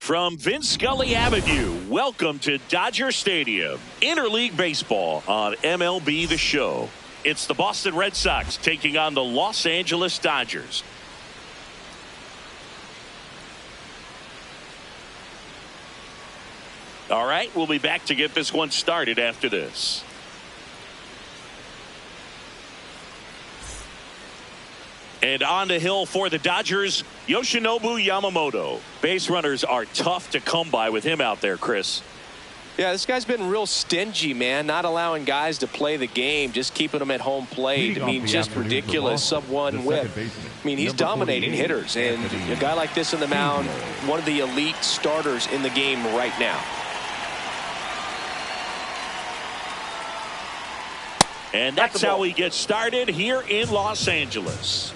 From Vince Scully Avenue, welcome to Dodger Stadium. Interleague Baseball on MLB The Show. It's the Boston Red Sox taking on the Los Angeles Dodgers. All right, we'll be back to get this one started after this. And on the hill for the Dodgers, Yoshinobu Yamamoto. Base runners are tough to come by with him out there, Chris. Yeah, this guy's been real stingy, man, not allowing guys to play the game, just keeping them at home plate. I mean, just ridiculous sub-1 whip. I mean, he's dominating hitters, and a guy like this on the mound, one of the elite starters in the game right now. And that's how we get started here in Los Angeles.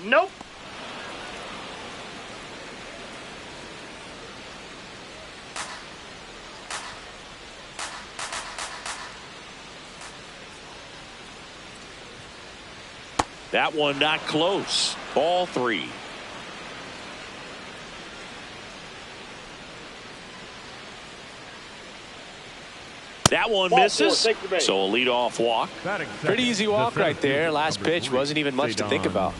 Nope. That one not close. Ball 3. That one misses. So a leadoff walk. Pretty easy walk right there. Last pitch wasn't even much to think about.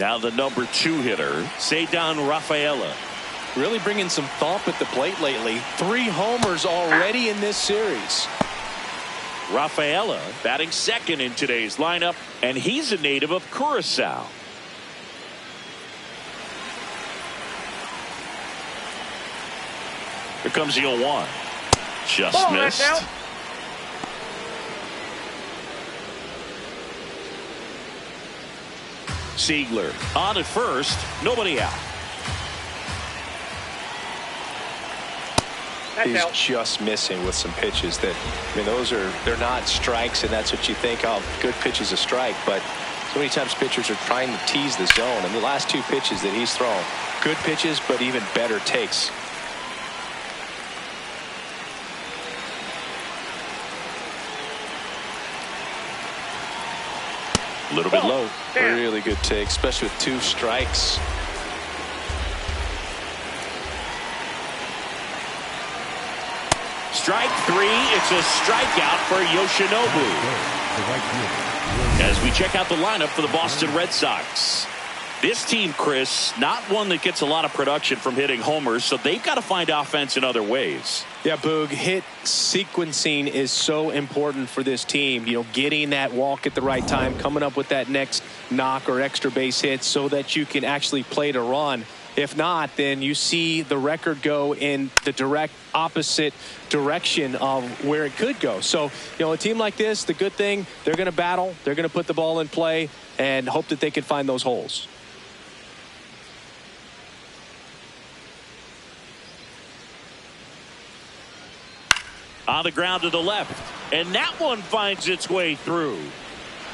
Now the number 2 hitter, Cedar Rafaela. Really bringing some thump at the plate lately. 3 homers already in this series. Rafaela batting second in today's lineup, and he's a native of Curacao. Here comes the 0-1. Just missed. Siegler on at first, nobody out. He's just missing with some pitches that, I mean, they're not strikes, and that's what you think, oh, good pitch is a strike, but so many times pitchers are trying to tease the zone, and the last 2 pitches that he's thrown, good pitches, but even better takes. A little bit low. Really good take, especially with 2 strikes. Strike 3. It's a strikeout for Yoshinobu. As we check out the lineup for the Boston Red Sox. This team, Chris, not one that gets a lot of production from hitting homers, so they've got to find offense in other ways. Yeah, Boog, hit sequencing is so important for this team. You know, getting that walk at the right time, coming up with that next knock or extra base hit so that you can actually play to run. If not, then you see the record go in the direct opposite direction of where it could go. So, you know, a team like this, the good thing, they're going to battle, they're going to put the ball in play and hope that they can find those holes. On the ground to the left, and that one finds its way through.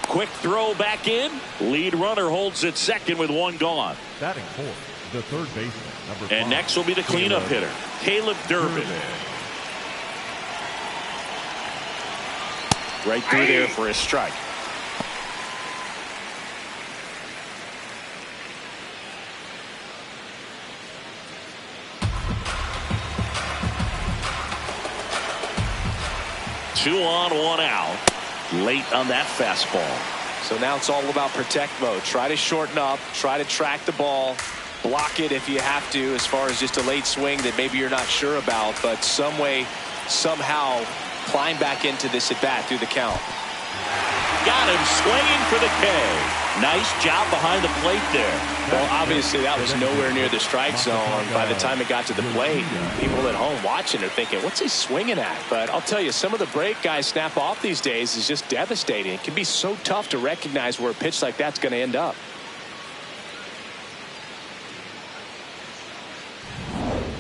Quick throw back in. Lead runner holds at second with 1 gone. Batting 4th, the third baseman, number 5. And next will be the cleanup hitter, Caleb Durbin. Right through there for a strike. Two on, 1 out. Late on that fastball. So now it's all about protect mode. Try to shorten up, try to track the ball, block it if you have to, as far as just a late swing that maybe you're not sure about, but some way, somehow climb back into this at bat through the count. Got him swinging for the K. Nice job behind the plate there. Well, obviously that was nowhere near the strike zone. By the time it got to the plate, people at home watching are thinking, what's he swinging at? But I'll tell you, some of the break guys snap off these days is just devastating. It can be so tough to recognize where a pitch like that's going to end up.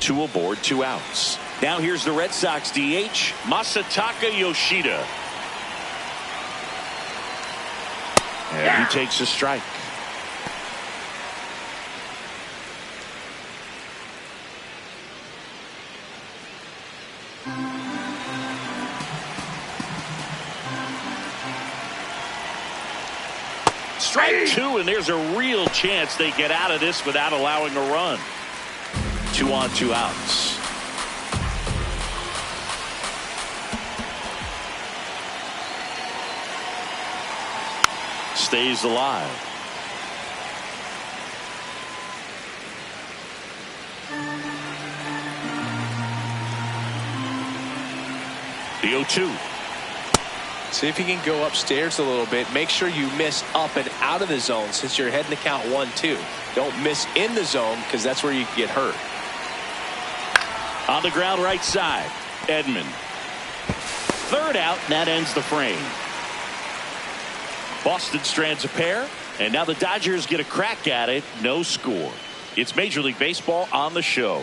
2 aboard, 2 outs. Now here's the Red Sox DH, Masataka Yoshida. And he takes a strike. Strike two, and there's a real chance they get out of this without allowing a run. 2 on, 2 outs. Stays alive. The 0-2. See if you can go upstairs a little bit. Make sure you miss up and out of the zone since you're heading to count 1-2. Don't miss in the zone because that's where you can get hurt. On the ground right side, Edman. Third out, and that ends the frame. Boston strands a pair, and now the Dodgers get a crack at it. No score. It's Major League Baseball on the show.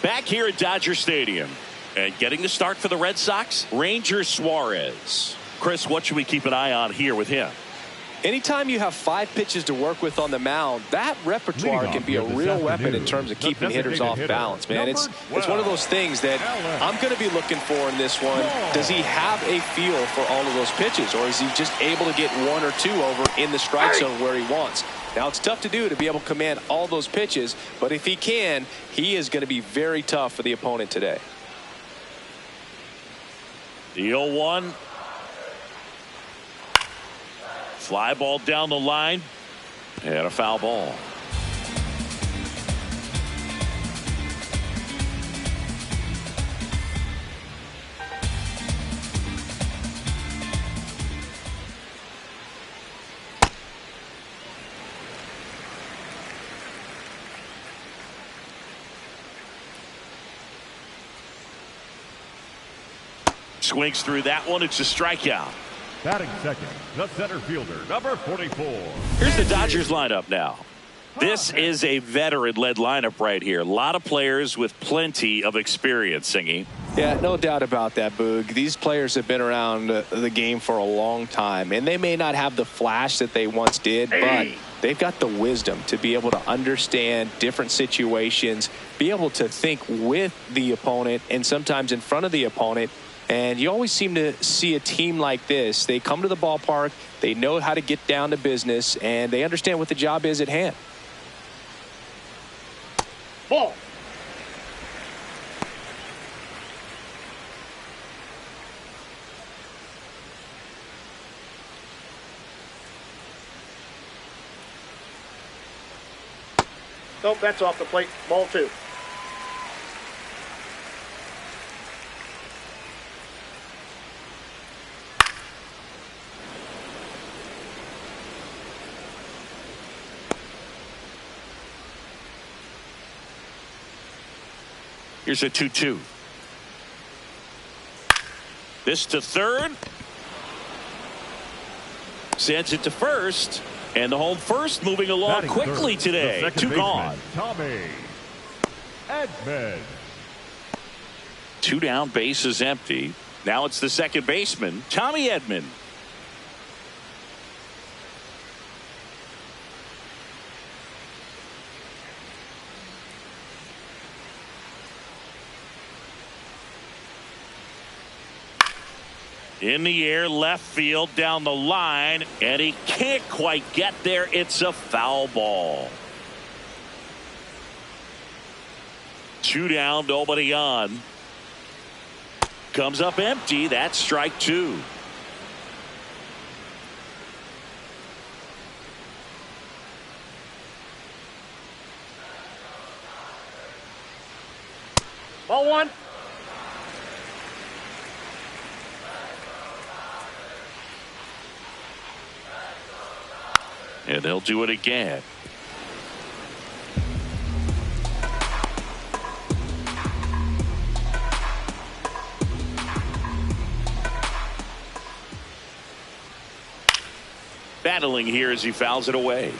Back here at Dodger Stadium. And getting the start for the Red Sox, Ranger Suarez. Chris, what should we keep an eye on here with him? Anytime you have 5 pitches to work with on the mound, that repertoire can be a real weapon in terms of keeping hitters off balance, man. It's one of those things that I'm going to be looking for in this one. Does he have a feel for all of those pitches, or is he just able to get 1 or 2 over in the strike zone where he wants? Now, it's tough to do to be able to command all those pitches, but if he can, he is going to be very tough for the opponent today. The 0-1. Fly ball down the line. And a foul ball. Swings through that one. It's a strikeout. Batting second, the center fielder, number 44. Here's the Dodgers lineup now. This is a veteran-led lineup right here. A lot of players with plenty of experience, Singy. Yeah, no doubt about that, Boog. These players have been around the game for a long time, and they may not have the flash that they once did, but they've got the wisdom to be able to understand different situations, be able to think with the opponent and sometimes in front of the opponent. And you always seem to see a team like this. They come to the ballpark, they know how to get down to business, and they understand what the job is at hand. Ball. Nope, that's off the plate. Ball 2. Here's a 2-2. This to third. Sends it to first. And the home first moving along quickly today. 2 gone. Tommy Edman. 2 down, base is empty. Now it's the second baseman, Tommy Edman. In the air, left field, down the line, and he can't quite get there. It's a foul ball. 2 down, nobody on. Comes up empty. That's strike 2. Ball 1. And they'll do it again. Battling here as he fouls it away.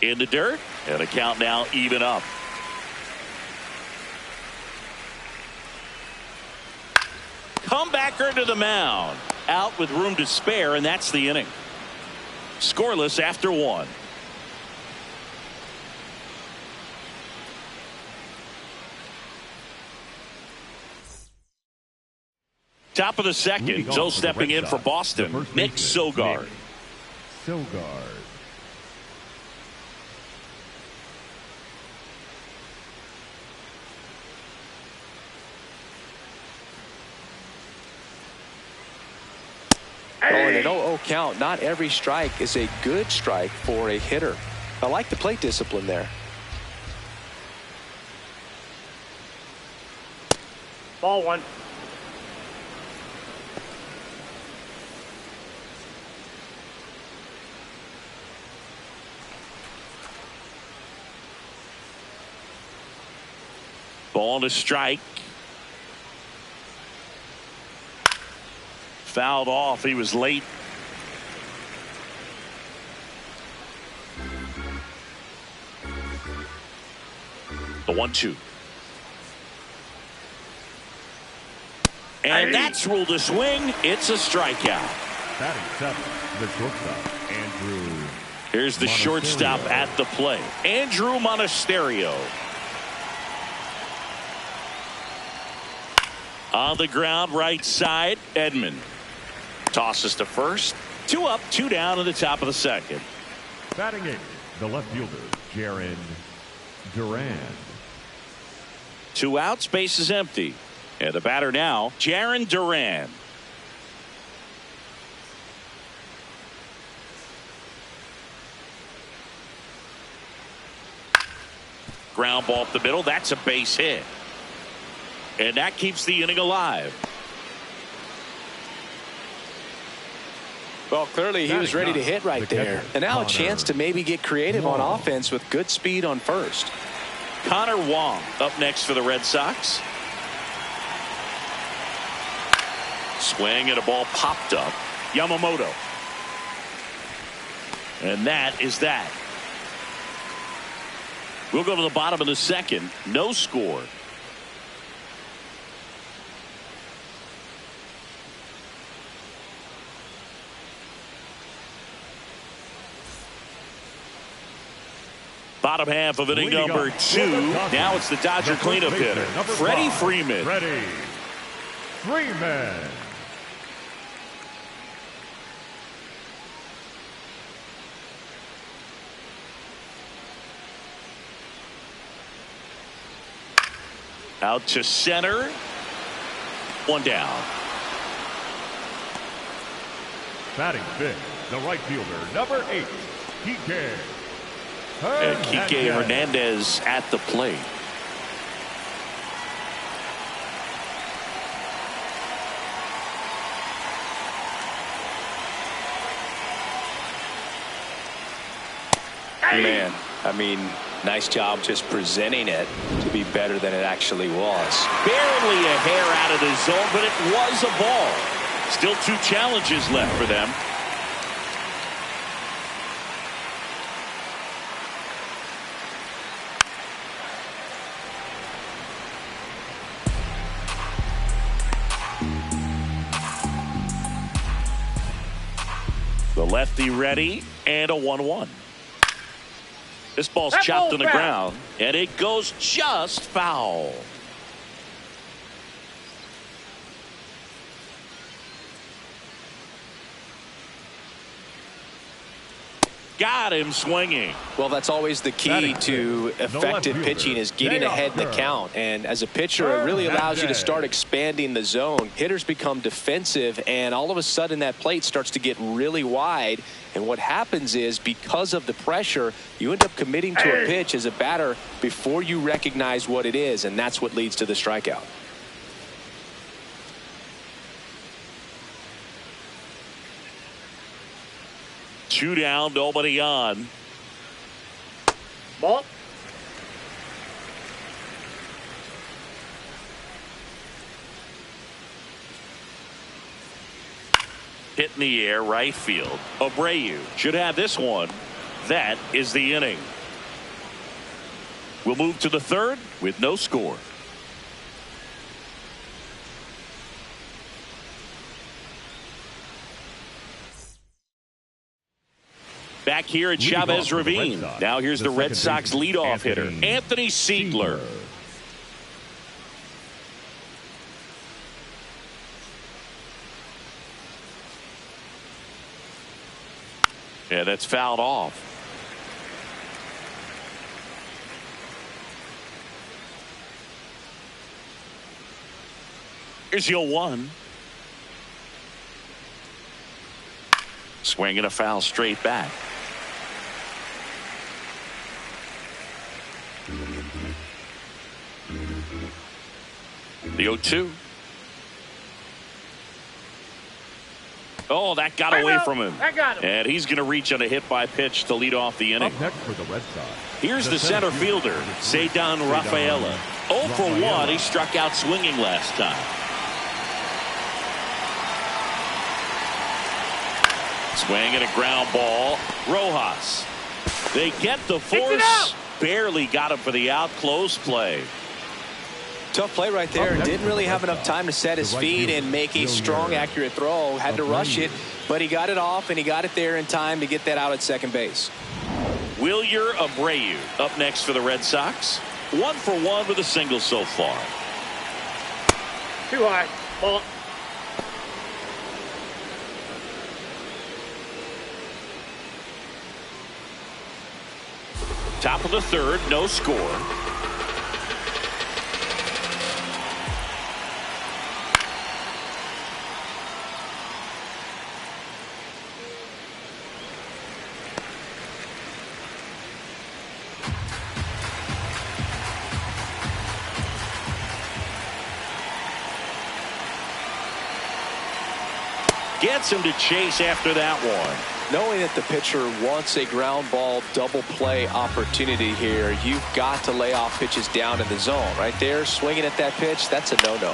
In the dirt, and a count now even up. Comebacker to the mound. Out with room to spare, and that's the inning. Scoreless after 1. Top of the second, Joe stepping in for Boston. Nick Sogard. Oh, and an 0-0 count. Not every strike is a good strike for a hitter. I like the plate discipline there. Ball one. Ball to strike. Fouled off. He was late. The 1-2. And that's ruled a swing. It's a strikeout. Batting seventh, the shortstop, Andrew. Here's the shortstop at the plate, Andrew Monasterio. On the ground, right side, Edman. Tosses to first. 2 up, 2 down in the top of the second. Batting eighth, the left fielder, Jaron Duran. 2 outs, base is empty. And the batter now, Jaron Duran. Ground ball up the middle. That's a base hit. And that keeps the inning alive. Well, clearly he was ready to hit right there. And now a chance to maybe get creative on offense with good speed on first. Connor Wong up next for the Red Sox. Swing and a ball popped up. Yamamoto. And that is that. We'll go to the bottom of the second. No score. Bottom half of inning number 2. Now it's the Dodger cleanup hitter, Freddie Freeman. Freddie Freeman. Out to center. 1 down. Batting fifth, the right fielder, number 8, Kike. And Kike Hernandez at the plate. Man, I mean, nice job just presenting it to be better than it actually was. Barely a hair out of the zone, but it was a ball. Still 2 challenges left for them. The lefty ready, and a 1-1. This ball's chopped on the ground, and it goes just foul. Got him swinging. Well, that's always the key to effective pitching, is getting ahead in the count. And as a pitcher, it really allows you to start expanding the zone. Hitters become defensive, and all of a sudden that plate starts to get really wide. And what happens is, because of the pressure, you end up committing to a pitch as a batter before you recognize what it is, and that's what leads to the strikeout. Two down, nobody on. Ball. Hit in the air, right field. Abreu should have this one. That is the inning. We'll move to the third with no score. Back here at Chavez Ravine. Now here's the Red Sox leadoff hitter, Anthony Siegler. Yeah, that's fouled off. Here's your 1. Swinging a foul straight back. The 0-2. Oh, that got away from him. I got him. And he's going to reach on a hit by pitch to lead off the inning. Up next for the Red Sox. Here's the center fielder, Cedar Rafaela. 0 for 1. He struck out swinging last time. Swing and a ground ball. Rojas. They get the force. Barely got him for the out. Close play. Tough play right there. Didn't really have enough time to set his feet and make a strong, accurate throw. Had to rush it, but he got it off, and he got it there in time to get that out at second base. Wilyer Abreu up next for the Red Sox. 1 for 1 with a single so far. Too high. Ball. Top of the 3rd, no score. Gets him to chase after that one. Knowing that the pitcher wants a ground ball double play opportunity here, you've got to lay off pitches down in the zone. Right there, swinging at that pitch, that's a no-no.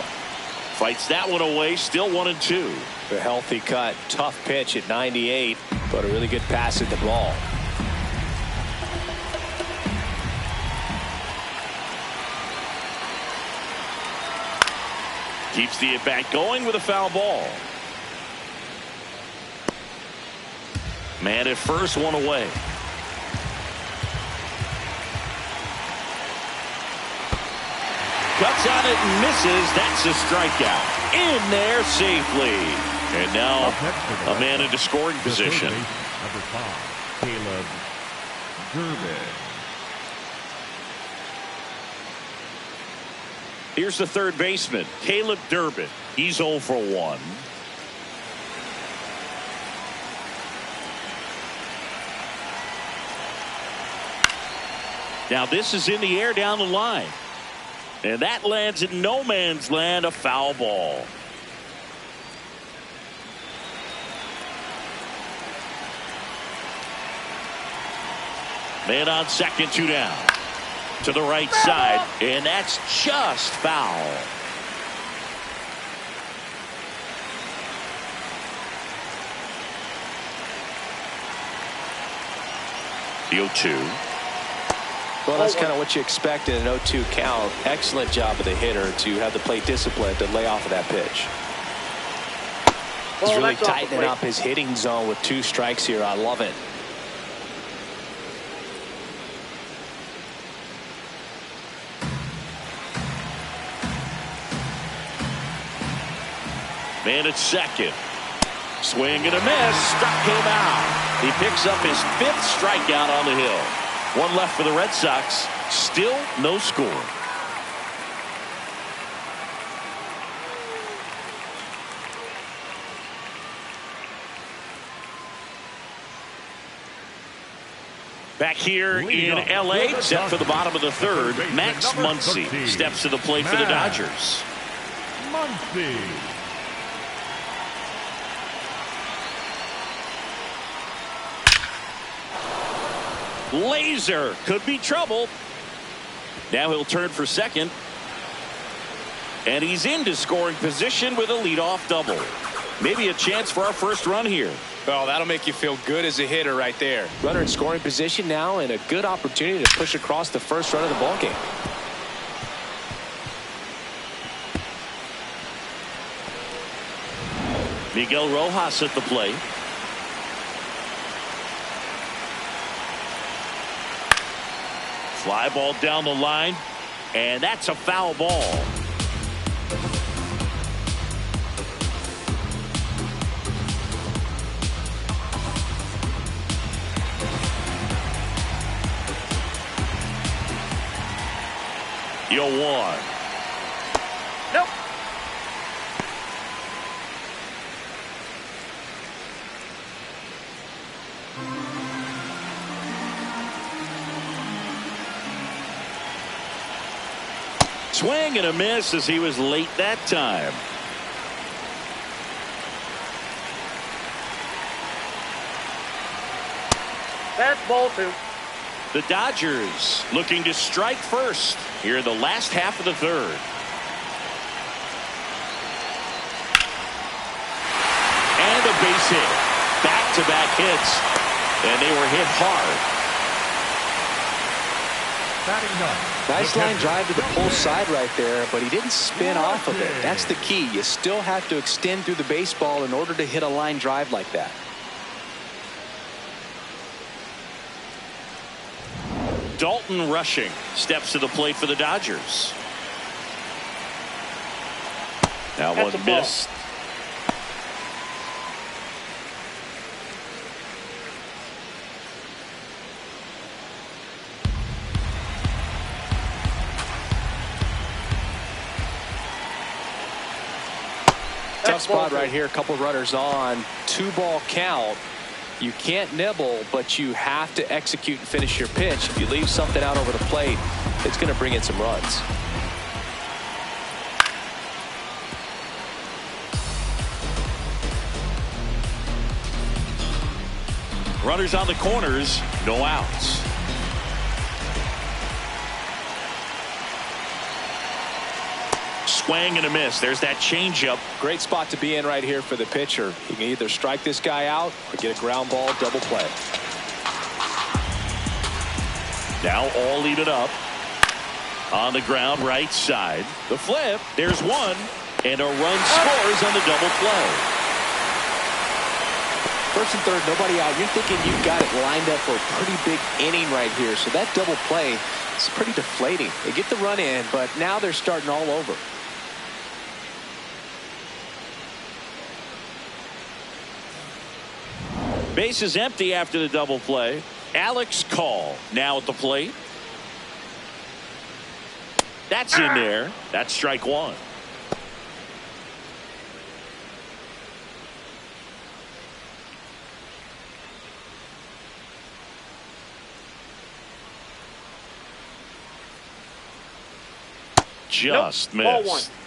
Fights that one away, still 1-2. A healthy cut, tough pitch at 98, but a really good pass at the ball. Keeps the at-bat going with a foul ball. Man at first, 1 away. Cuts on it and misses. That's a strikeout. In there safely. And now a man into scoring position. Number 5, Caleb Durbin. Here's the third baseman, Caleb Durbin. He's 0 for 1. Now this is in the air down the line. And that lands in no man's land, a foul ball. Man on second, 2 down. To the right side, and that's just foul. The 0-2. Well, that's kind of what you expect in an 0-2 count. Excellent job of the hitter to have the plate discipline to lay off of that pitch. He's really tightening up his hitting zone with 2 strikes here. I love it. Man at second. Swing and a miss. Struck him out. He picks up his 5th strikeout on the hill. 1 left for the Red Sox. Still no score. Back here in L.A., set for the bottom of the 3rd, Max Muncy steps to the plate for the Dodgers. Muncy. Laser could be trouble. Now he'll turn for second. And he's into scoring position with a leadoff double. Maybe a chance for our first run here. Well, that'll make you feel good as a hitter right there. Runner in scoring position now, and a good opportunity to push across the first run of the ballgame. Miguel Rojas at the plate. Fly ball down the line, and that's a foul ball. 0-1. Nope. Swing and a miss as he was late that time. That's ball 2. The Dodgers looking to strike first here in the last half of the third. And a base hit. Back-to-back hits. And they were hit hard. Nice line drive to the pull side right there, but he didn't spin off of it. That's the key. You still have to extend through the baseball in order to hit a line drive like that. Dalton Rushing steps to the plate for the Dodgers. Now That's one a ball. missed. Tough spot right here. A couple runners on. 2-ball count. You can't nibble, but you have to execute and finish your pitch. If you leave something out over the plate, it's going to bring in some runs. Runners on the corners, no outs. Swing and a miss. There's that changeup. Great spot to be in right here for the pitcher. You can either strike this guy out or get a ground ball double play. Now all even up. On the ground right side. The flip. There's one. And a run scores on the double play. First and third, nobody out. You're thinking you've got it lined up for a pretty big inning right here. So that double play is pretty deflating. They get the run in, but now they're starting all over. Base is empty after the double play. Alex Call now at the plate. That's in there. That's strike one. Just Nope. Ball missed. 1.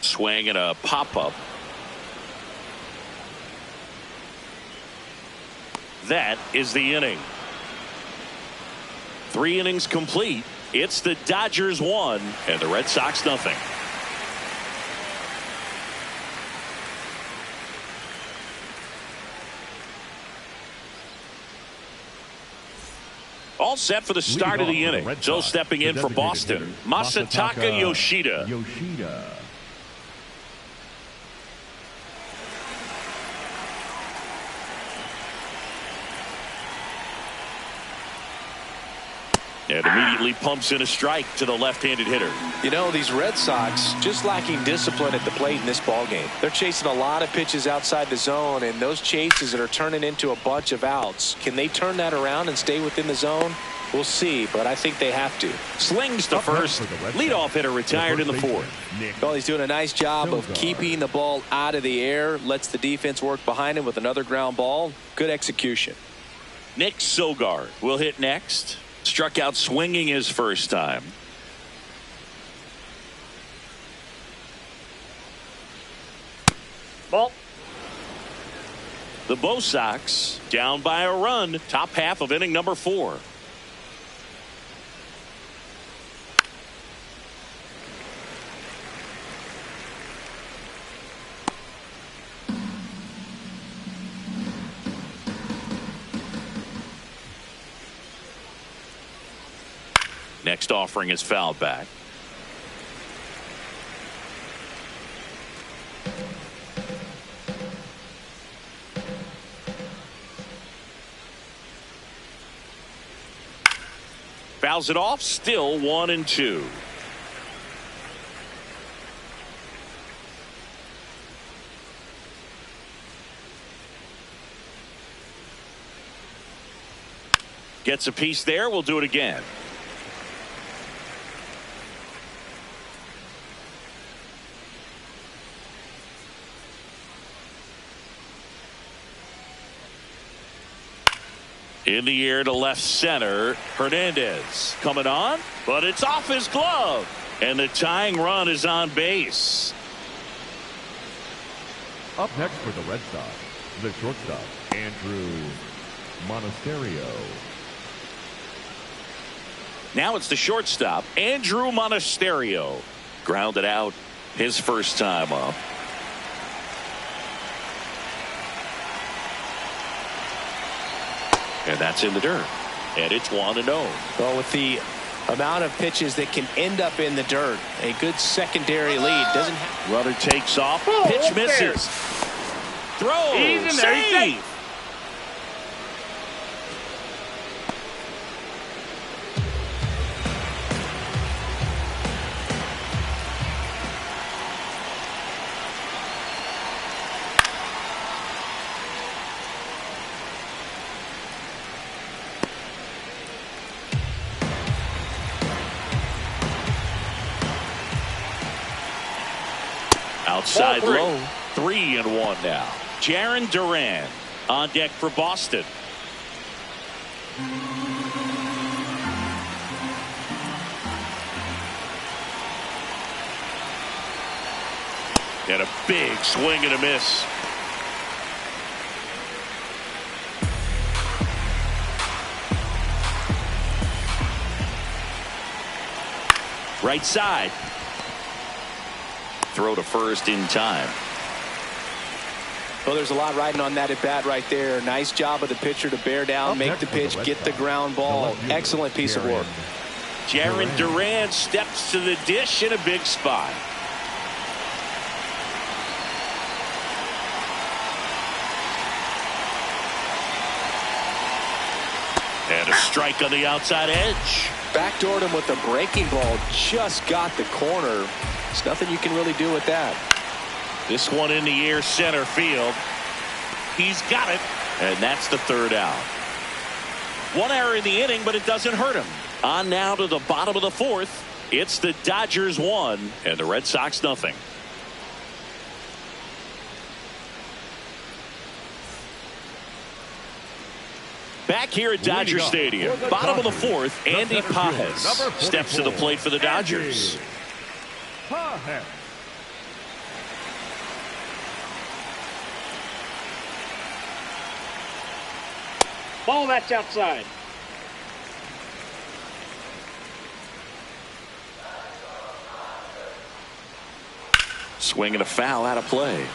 Swing and a pop-up. That is the inning. 3 innings complete. It's the Dodgers 1 and the Red Sox nothing. All set for the start of the inning. So stepping in for Boston, Masataka Yoshida. And immediately pumps in a strike to the left-handed hitter. You know, these Red Sox just lacking discipline at the plate in this ballgame. They're chasing a lot of pitches outside the zone, and those chases that are turning into a bunch of outs. Can they turn that around and stay within the zone? We'll see, but I think they have to. Slings to first. Leadoff hitter retired in the 4th. Well, he's doing a nice job of keeping the ball out of the air. Lets the defense work behind him with another ground ball. Good execution. Nick Sogard will hit next. Struck out swinging his first time. Ball. The Bo Sox down by a run. Top half of inning number 4. Next offering is fouled back. Fouls it off. Still 1-2. Gets a piece there. We'll do it again. In the air to left center. Hernandez coming on, but it's off his glove. And the tying run is on base. Up next for the Red Sox, the shortstop, Andrew Monasterio. Now it's the shortstop, Andrew Monasterio. Grounded out his first time up. And that's in the dirt. And it's 1-0. Well, with the amount of pitches that can end up in the dirt, a good secondary lead doesn't have. Runner takes off. Oh, Pitch there. misses. Throw. He's in there. He's Save. safe. Outside Ball three. low. 3-1 now. Jarren Duran on deck for Boston. And a big swing and a miss. Right side. Throw to first in time. Well, there's a lot riding on that at bat right there. Nice job of the pitcher to bear down, make the pitch, get the ground ball. Excellent piece of work. Jarren Duran steps to the dish in a big spot. And a strike on the outside edge. Backdoored him with a breaking ball. Just got the corner. There's nothing you can really do with that. This one in the air center field. He's got it. And that's the third out. One error in the inning, but it doesn't hurt him. On now to the bottom of the fourth. It's the Dodgers 1 and the Red Sox nothing. Back here at Dodger Stadium, bottom of the fourth, Andy Pages steps to the plate for the Dodgers. Ball, that's outside. Swing and a foul out of play.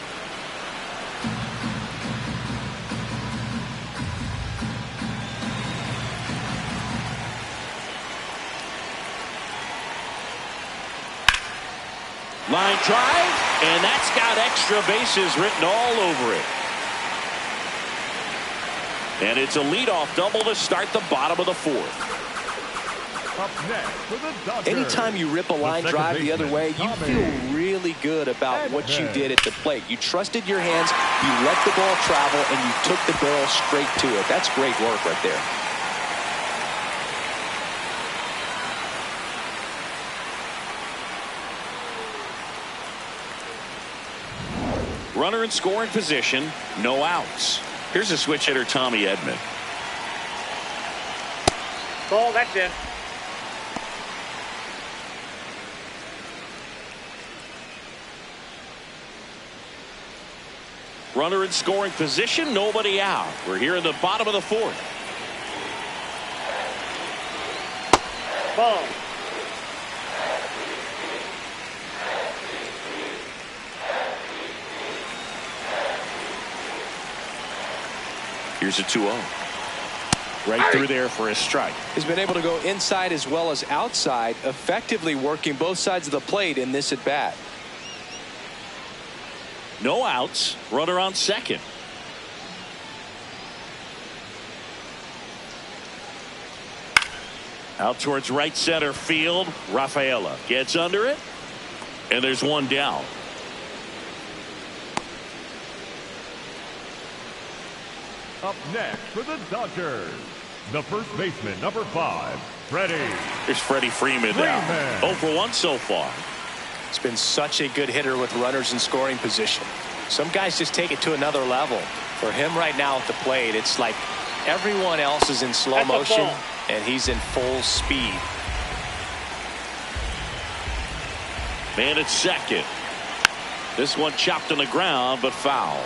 Line drive, and that's got extra bases written all over it. And it's a leadoff double to start the bottom of the fourth. Up next for the Dodgers. Anytime you rip a line drive the other way, you feel really good about what you did at the plate. You trusted your hands, you let the ball travel, and you took the barrel straight to it. That's great work right there. Runner in scoring position, no outs. Here's a switch hitter, Tommy Edman. Ball, that's in. Runner in scoring position, nobody out. We're here in the bottom of the fourth. Ball. Here's a 2-0. Right through there for a strike. He's been able to go inside as well as outside, effectively working both sides of the plate in this at bat. No outs. Runner on second. Out towards right center field. Rafaela gets under it. And there's one down. Up next for the Dodgers, the first baseman, number 5, Freddie. Here's Freddie Freeman now. 0 for 1 so far. It's been such a good hitter with runners in scoring position. Some guys just take it to another level. For him right now at the plate, it's like everyone else is in slow motion and he's in full speed. Man at second. This one chopped on the ground, but foul.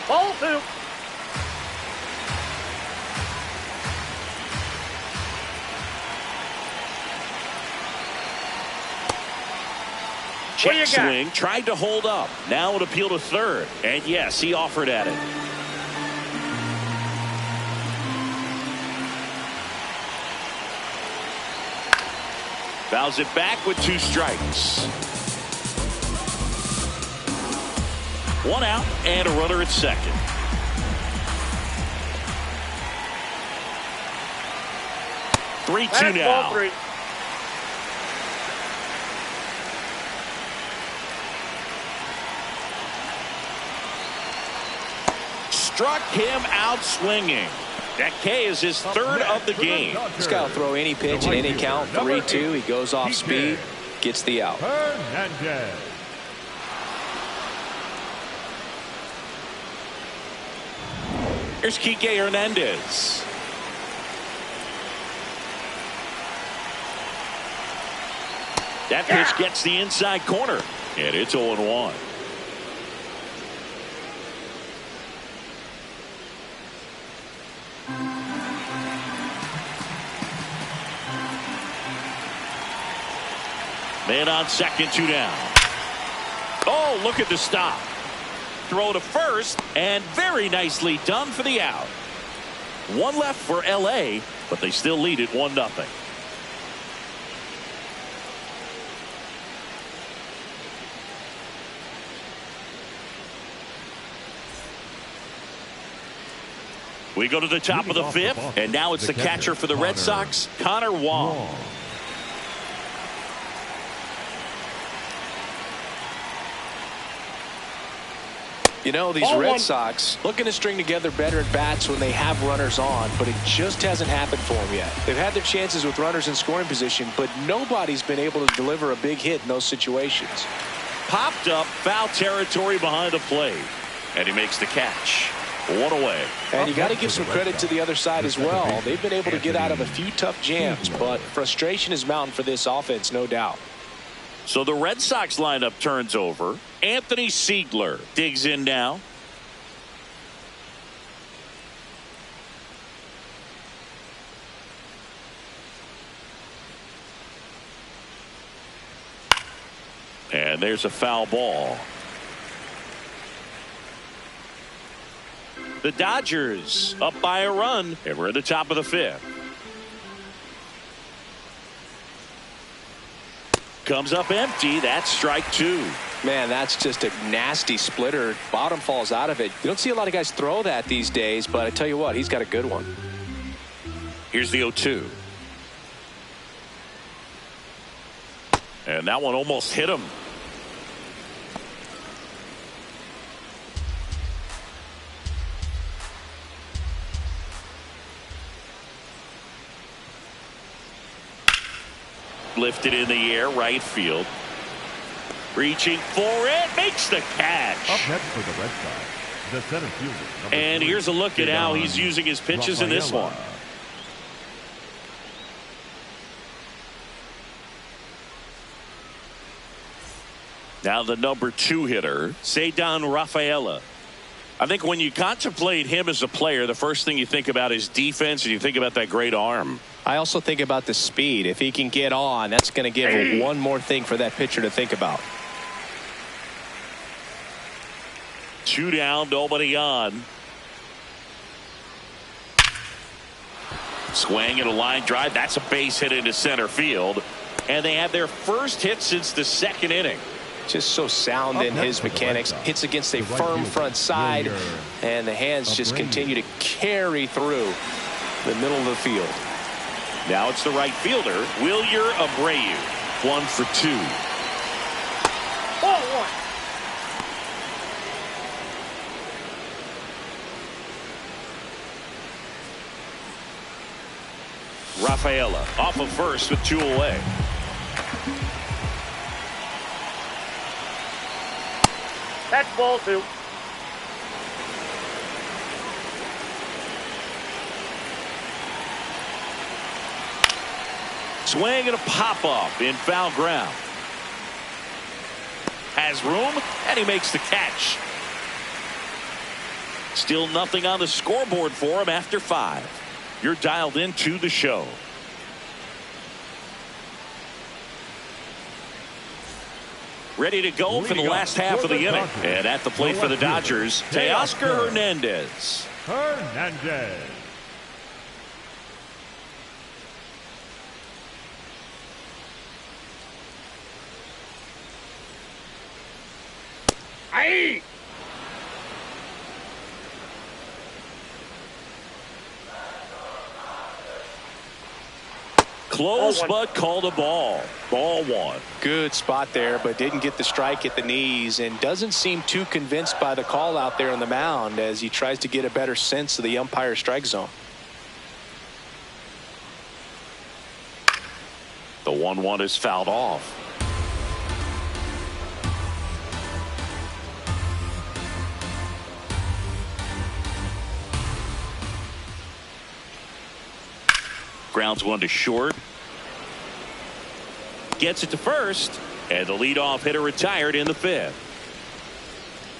Ball 2. Check swing, tried to hold up. Now an appeal to third. And yes, he offered at it. Fouls it back with 2 strikes. 1 out and a runner at second. That's 3-2 now. ball 3. Struck him out swinging. That K is his 3rd of the game. This guy will throw any pitch in any count. 3-2. He goes off speed, gets the out. Hernandez. Here's Kike Hernandez. That pitch gets the inside corner, and it's 0-1. Man on second, 2 down. Oh, look at the stop. Throw to first, and very nicely done for the out. 1 left for LA, but they still lead it 1-0. We go to the top of the 5th, and now it's the catcher for the Red Sox, Connor Wong. You know, these Red Sox looking to string together better at bats when they have runners on, but it just hasn't happened for them yet. They've had their chances with runners in scoring position, but nobody's been able to deliver a big hit in those situations. Popped up, foul territory behind the plate, and he makes the catch. 1 away. And you got to give some credit to the other side as well. They've been able to get out of a few tough jams, but frustration is mounting for this offense, no doubt. So the Red Sox lineup turns over. Anthony Siegler digs in now. And there's a foul ball. The Dodgers up by a run, and we're at the top of the 5th. Comes up empty. That's strike 2. Man, that's just a nasty splitter. Bottom falls out of it. You don't see a lot of guys throw that these days, but I tell you what, he's got a good one. Here's the 0-2. And that one almost hit him. Lifted in the air, right field. Reaching for it, makes the catch. Up next for the Red Sox, the center fielder. And 3, here's a look at how he's using his pitches in this one. Now the number 2 hitter, Ceddanne Rafaela. I think when you contemplate him as a player, the first thing you think about is defense, and you think about that great arm. I also think about the speed. If he can get on, that's going to give one more thing for that pitcher to think about. 2 down, nobody on. Swing and a line drive. That's a base hit into center field. And they have their first hit since the 2nd inning. Just so sound in his mechanics. Hits against a firm front side, and the hands just continue to carry through the middle of the field. Now it's the right fielder, Wilyer Abreu. 1 for 2. Ball one. Rafaela off of first with 2 away. That's ball 2. Swing and a pop-up in foul ground. Has room, and he makes the catch. Still nothing on the scoreboard for him after 5. You're dialed into the show. Ready to go for the last half of the inning. And at the plate for the Dodgers, Teoscar Hernandez. Aye. Close, but called a ball. Ball 1. Good spot there, but didn't get the strike at the knees and doesn't seem too convinced by the call out there on the mound as he tries to get a better sense of the umpire strike zone. The 1-1 is fouled off. Grounds 1 to short. Gets it to first, and the leadoff hitter retired in the 5th.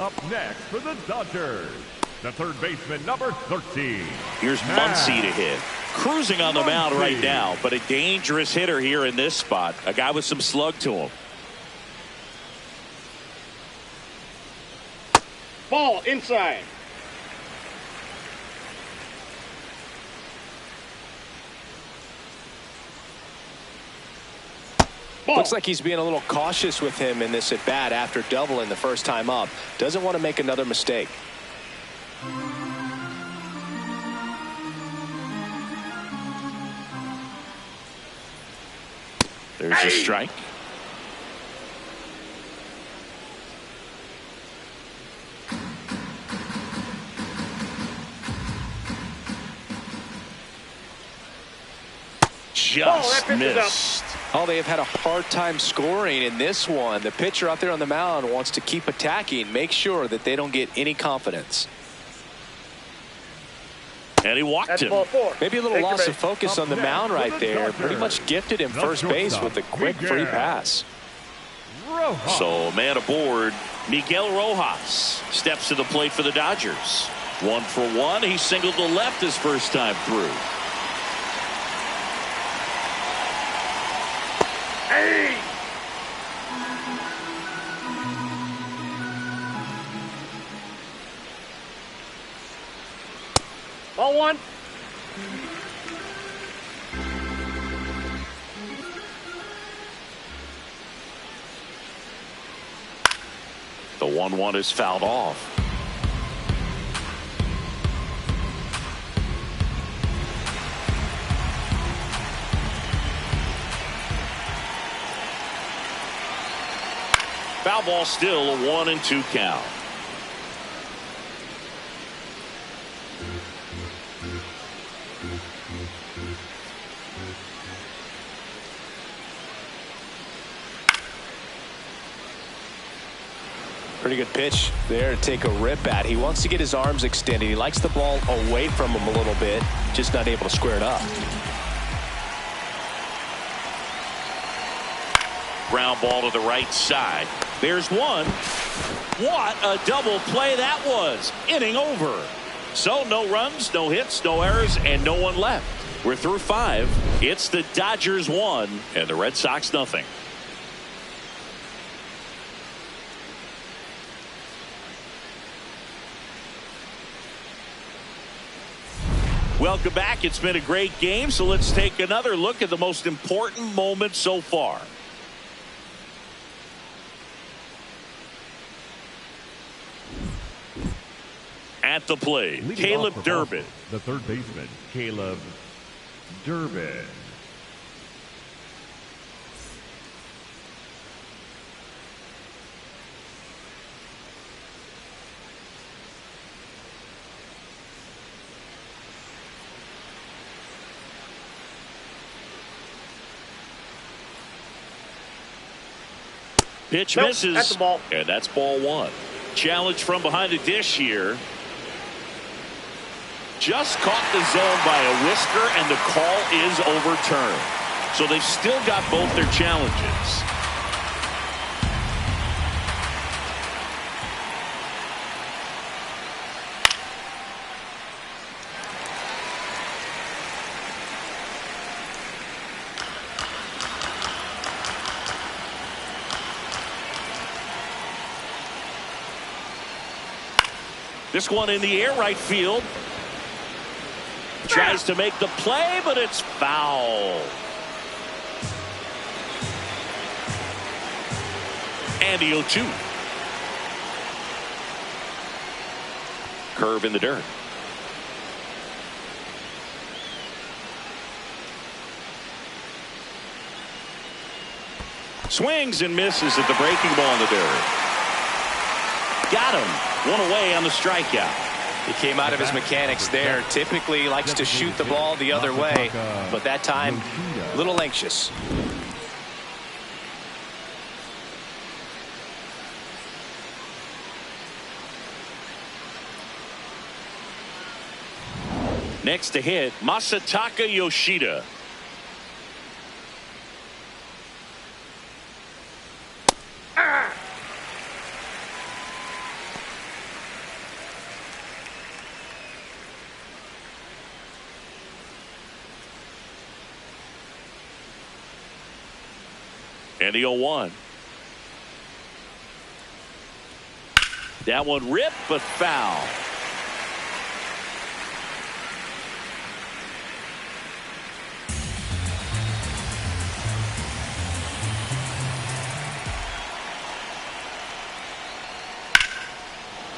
Up next for the Dodgers, the third baseman, number 13. Here's Muncy to hit. Cruising on the mound right now, but a dangerous hitter here in this spot. A guy with some slug to him. Ball inside. Ball. Looks like he's being a little cautious with him in this at bat after doubling the first time up. Doesn't want to make another mistake. There's a strike. Just missed. Oh, they have had a hard time scoring in this one. The pitcher out there on the mound wants to keep attacking, make sure that they don't get any confidence. And he walked him. Maybe a little loss of focus on the mound right there. Pretty much gifted him first base with a quick free pass. So man aboard, Miguel Rojas steps to the plate for the Dodgers. 1 for 1. He singled to left his first time through. Hey! Ball 1. The 1-1 is fouled off. Foul ball, still a 1-2 count. Pretty good pitch there to take a rip at. He wants to get his arms extended. He likes the ball away from him a little bit, just not able to square it up. Ground ball to the right side. There's one. What a double play that was. Inning over. So no runs, no hits, no errors, and no one left. We're through 5. It's the Dodgers 1 and the Red Sox nothing. Welcome back. It's been a great game, so let's take another look at the most important moment so far. At the plate, Caleb Durbin. The third baseman, Caleb Durbin. Pitch Nope, misses. that's a ball. And that's ball one. Challenge from behind the dish here. Just caught the zone by a whisker, and the call is overturned. So they've still got both their challenges. This one in the air, right field. Tries to make the play, but it's foul. And the 0-2. Curve in the dirt. Swings and misses at the breaking ball in the dirt. Got him. One away on the strikeout. He came out of his mechanics there. Typically likes to shoot the ball the other way, but that time a little anxious. Next to hit, Masataka Yoshida. And the 0-1. That one ripped, but foul.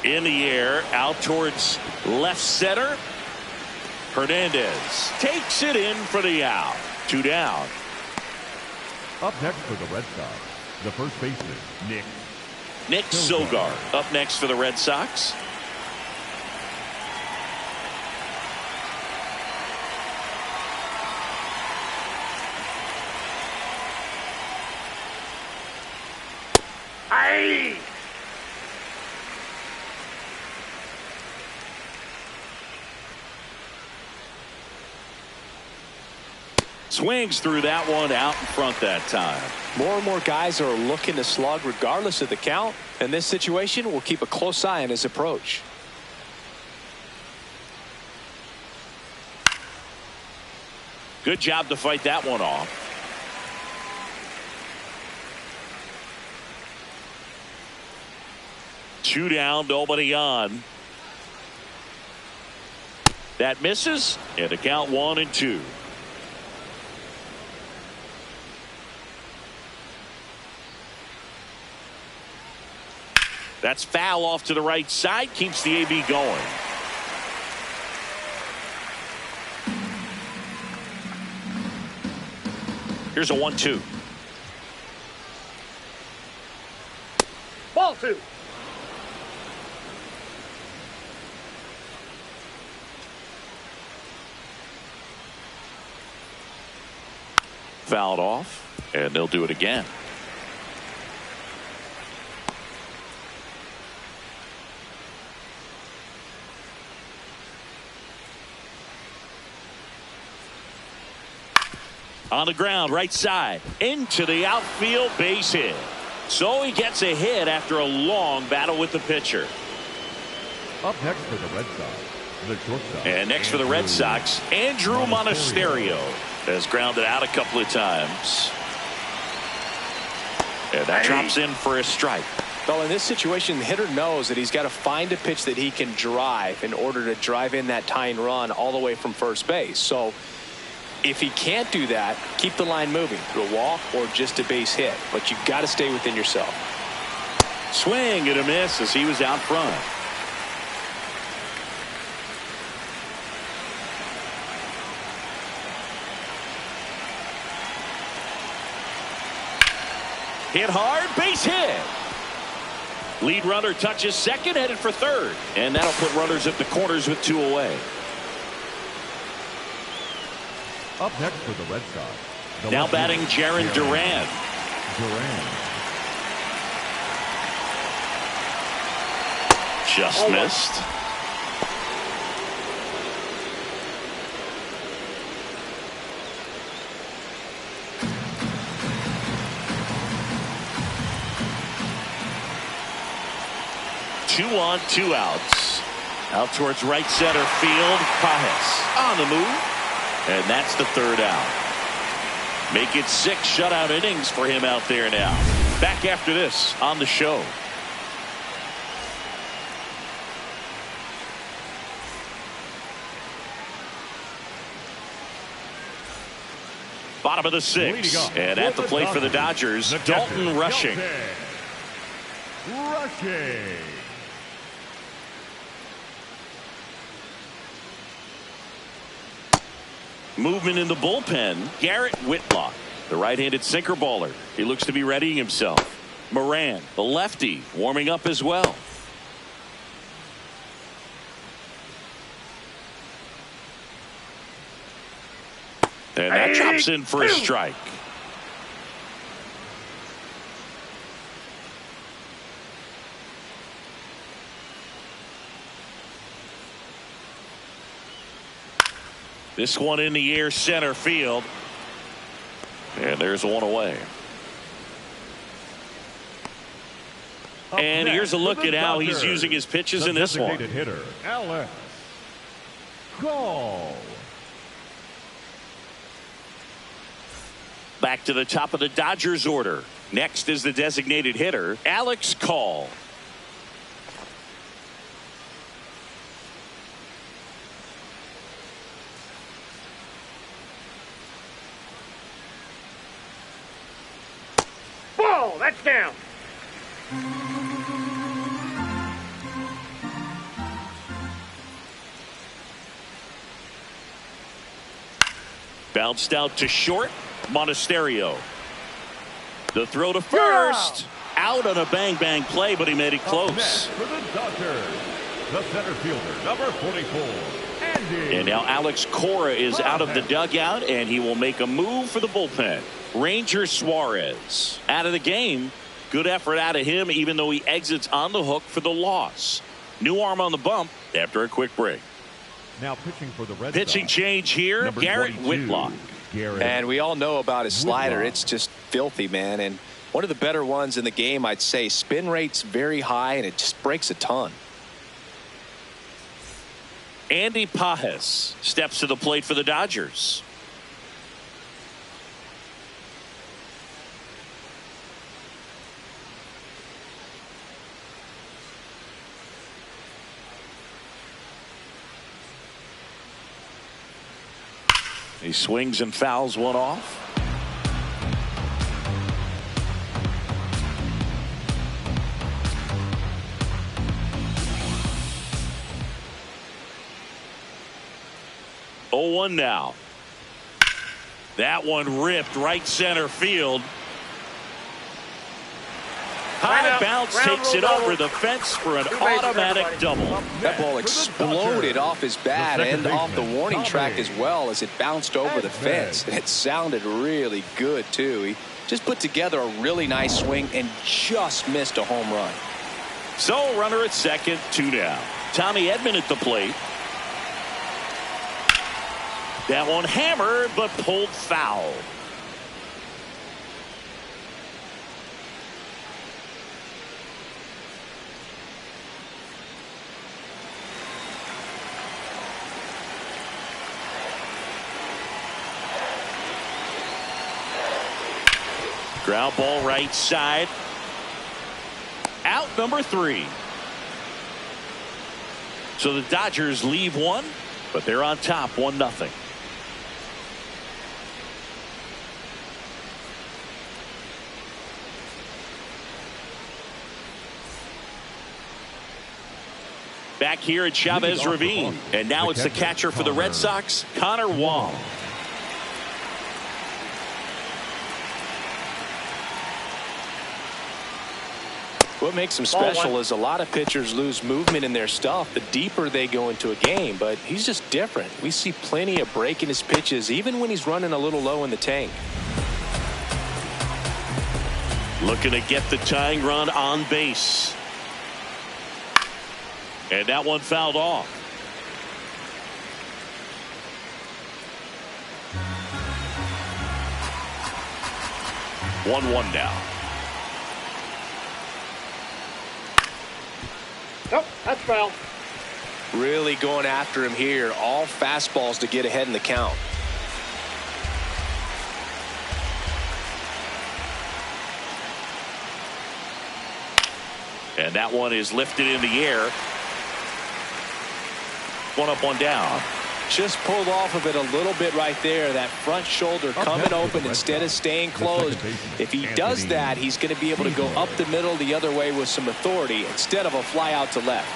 In the air, out towards left center. Hernandez takes it in for the out. 2 down. Up next for the Red Sox, the first baseman, Nick Sogard up next for the Red Sox. Aye. Swings through that one out in front that time. More and more guys are looking to slug regardless of the count. In this situation, we'll keep a close eye on his approach. Good job to fight that one off. Two down, nobody on. That misses, and the count 1-2. That's foul off to the right side, keeps the AB going. Here's a 1-2. Ball 2. Fouled off, and they'll do it again. On the ground, right side, into the outfield, base hit. So he gets a hit after a long battle with the pitcher. Up next for the Red Sox, the shortstop. And next for the Red Sox, Andrew Monasterio has grounded out a couple of times. And that drops in for a strike. Well, in this situation, the hitter knows that he's got to find a pitch that he can drive in order to drive in that tying run all the way from first base. So if he can't do that, keep the line moving through a walk or just a base hit. But you've got to stay within yourself. Swing and a miss as he was out front. Hit hard, base hit. Lead runner touches second, headed for third. And that'll put runners at the corners with 2 away. Up next for the Red Sox. Now batting Jaron Duran. Just missed. Two on, two outs. Out towards right center field. Pajes on the move. And that's the third out. Make it 6 shutout innings for him out there now. Back after this on the show. Bottom of the 6th. And at the plate for the Dodgers, Dalton Rushing. Movement in the bullpen. Garrett Whitlock, the right-handed sinker baller. He looks to be readying himself. Moran, the lefty, warming up as well. And that chops in for a strike. This one in the air, center field. And there's one away. And here's a look at how he's using his pitches in this one. Hitter, Alex Call. Back to the top of the Dodgers order. Next is the designated hitter, Alex Call. Ball, that's down. Bounced out to short. Monasterio. The throw to first. Out on a bang-bang play, but he made it close. For the Dodgers, the center fielder, number 44, Andy. And now Alex Cora is out of the dugout, and he will make a move for the bullpen. Ranger Suarez out of the game. Good effort out of him, even though he exits on the hook for the loss. New arm on the bump after a quick break. Now pitching for the Red Pitching Sox, change here, number Garrett 22, Whitlock. And we all know about his slider. Whitlock. It's just filthy, man. And one of the better ones in the game, I'd say. Spin rate's very high, and it just breaks a ton. Andy Pajes steps to the plate for the Dodgers. He swings and fouls one off. Oh, 1 now. That one ripped right center field. High bounce takes it over the fence for an automatic double. That ball exploded off his bat and off the warning track as well as it bounced over the fence. It sounded really good, too. He just put together a really nice swing and just missed a home run. So runner at second, 2 down. Tommy Edman at the plate. That one hammered but pulled foul. Ground ball right side. Out number 3. So the Dodgers leave one, but they're on top 1-0. Back here at Chavez Ravine, and now it's the catcher for the Red Sox, Connor Wong. What makes him special is a lot of pitchers lose movement in their stuff the deeper they go into a game, but he's just different. We see plenty of break in his pitches even when he's running a little low in the tank. Looking to get the tying run on base. And that one fouled off. One now. Nope, that's foul. Really going after him here. All fastballs to get ahead in the count. And that one is lifted in the air. One up, one down. Just pulled off of it a little bit right there. That front shoulder coming open instead of staying closed. If he does that, he's going to be able to go up the middle the other way with some authority instead of a fly out to left.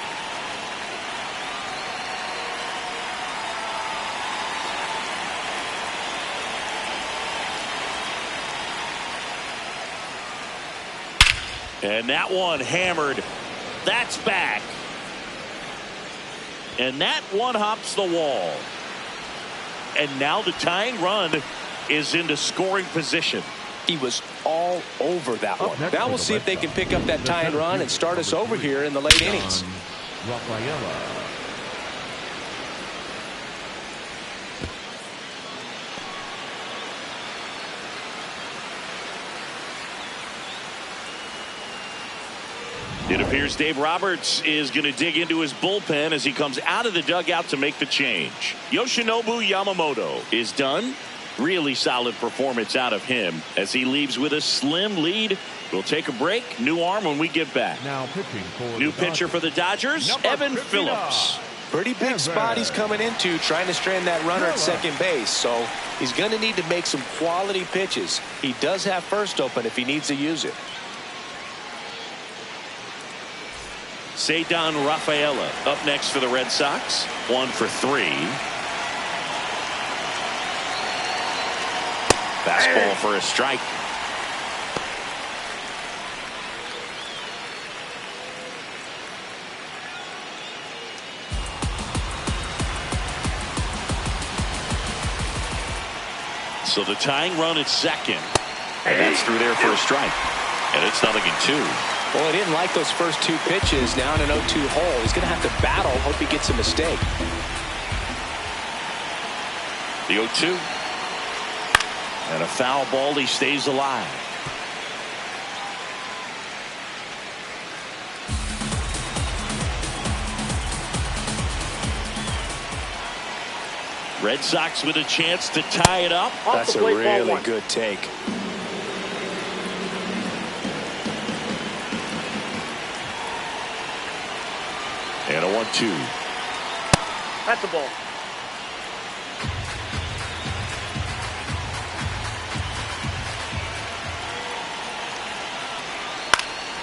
And that one hammered. That's back. And that one hops the wall. And now the tying run is into scoring position. He was all over that one. Now we'll see if they can pick up that tying run and start us over here in the late innings. Rafaela. It appears Dave Roberts is going to dig into his bullpen as he comes out of the dugout to make the change. Yoshinobu Yamamoto is done. Really solid performance out of him as he leaves with a slim lead. We'll take a break. New arm when we get back. Now pitching for New pitcher for the Dodgers, Evan Phillips. Pretty big spot he's coming into, trying to strand that runner at second base. So he's going to need to make some quality pitches. He does have first open if he needs to use it. Cedar Rafaela up next for the Red Sox. 1 for 3. Fastball for a strike. So the tying run at second. And that's through there for a strike. And it's 0-2. Well, he didn't like those first two pitches. Now in an 0-2 hole. He's going to have to battle. Hope he gets a mistake. The 0-2. And a foul ball. He stays alive. Red Sox with a chance to tie it up. That's a really good take. And a 1-2. That's a ball.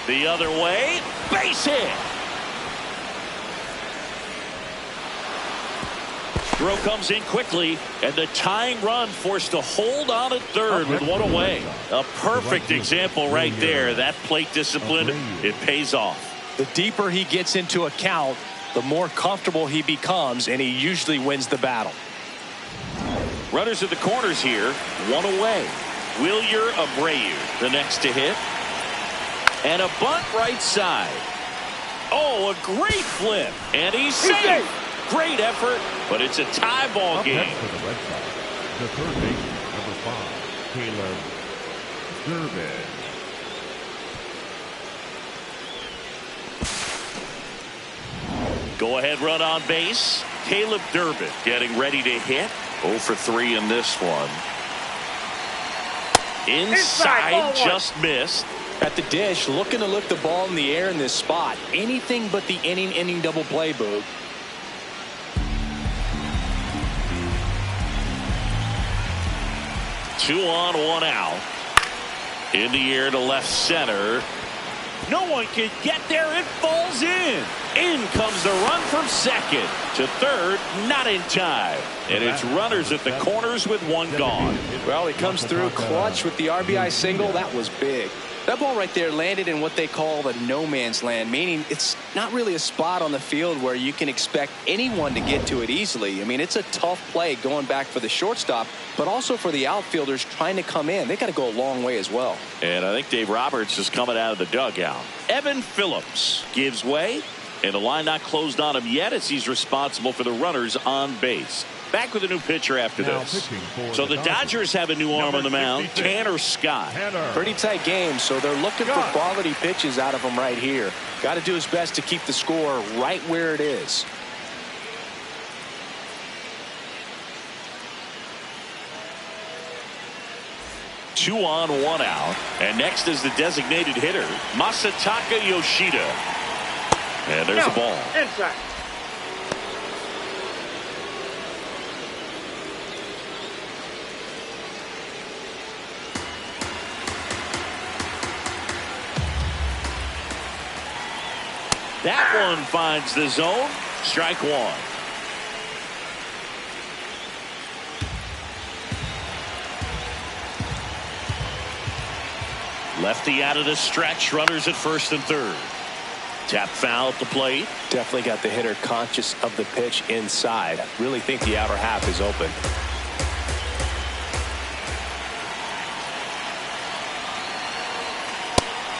The other way. Base hit. Throw comes in quickly, and the tying run forced to hold on at third with one away. A perfect example right there. That plate discipline, it pays off. The deeper he gets into a count, the more comfortable he becomes, and he usually wins the battle. Runners at the corners here, one away. Wilyer Abreu, the next to hit. And a bunt right side. Oh, a great flip. And he's safe. Great effort, but it's a tie ball game. For the Red Sox, the third baseman, number 5, Caleb Durbin. Go ahead run on base. Caleb Durbin getting ready to hit. 0 for 3 in this one. Inside, just missed. At the dish, looking to lift the ball in the air in this spot. Anything but the inning double play, Boog. Two on, one out. In the air to left center. No one can get there. It falls in. In comes the run from second to third. Not in time. And it's runners at the corners with one gone. Well, he comes through clutch with the RBI single. That was big. That ball right there landed in what they call the no man's land, meaning it's not really a spot on the field where you can expect anyone to get to it easily. I mean, it's a tough play going back for the shortstop, but also for the outfielders trying to come in. They got to go a long way as well. And I think Dave Roberts is coming out of the dugout. Evan Phillips gives way. And the line not closed on him yet as he's responsible for the runners on base. Back with a new pitcher after this. So the Dodgers have a new arm on the mound, Tanner Scott. Pretty tight game, so they're looking for quality pitches out of him right here. Got to do his best to keep the score right where it is. Two on, one out. And next is the designated hitter, Masataka Yoshida. And there's a ball. Inside. That one finds the zone. Strike one. Lefty out of the stretch. Runners at first and third. Tap foul at the plate. Definitely got the hitter conscious of the pitch inside. Really think the outer half is open.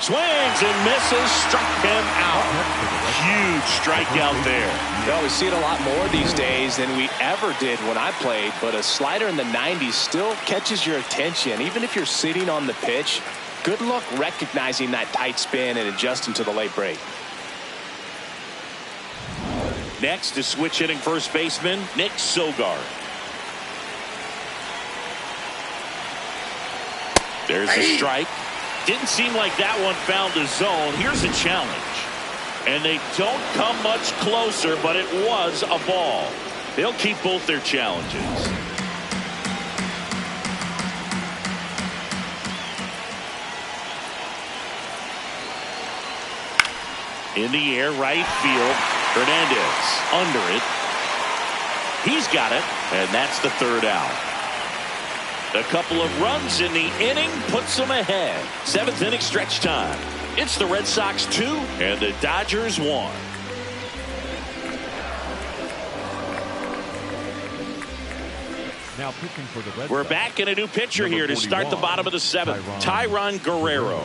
Swings and misses. Struck him out. Huge strikeout there. Well, we see it a lot more these days than we ever did when I played, but a slider in the 90s still catches your attention. Even if you're sitting on the pitch, good luck recognizing that tight spin and adjusting to the late break. Next is switch hitting first baseman Nick Sogard. There's a strike. Didn't seem like that one found the zone. Here's a challenge. And they don't come much closer, but it was a ball. They'll keep both their challenges. In the air, right field. Hernandez under it. He's got it, and that's the third out. A couple of runs in the inning puts them ahead. Seventh inning stretch time. It's the Red Sox 2 and the Dodgers 1. Now pitching for the Red We're Sox, back in a new pitcher number here to start the 41, bottom of the seventh. Tyron Guerrero.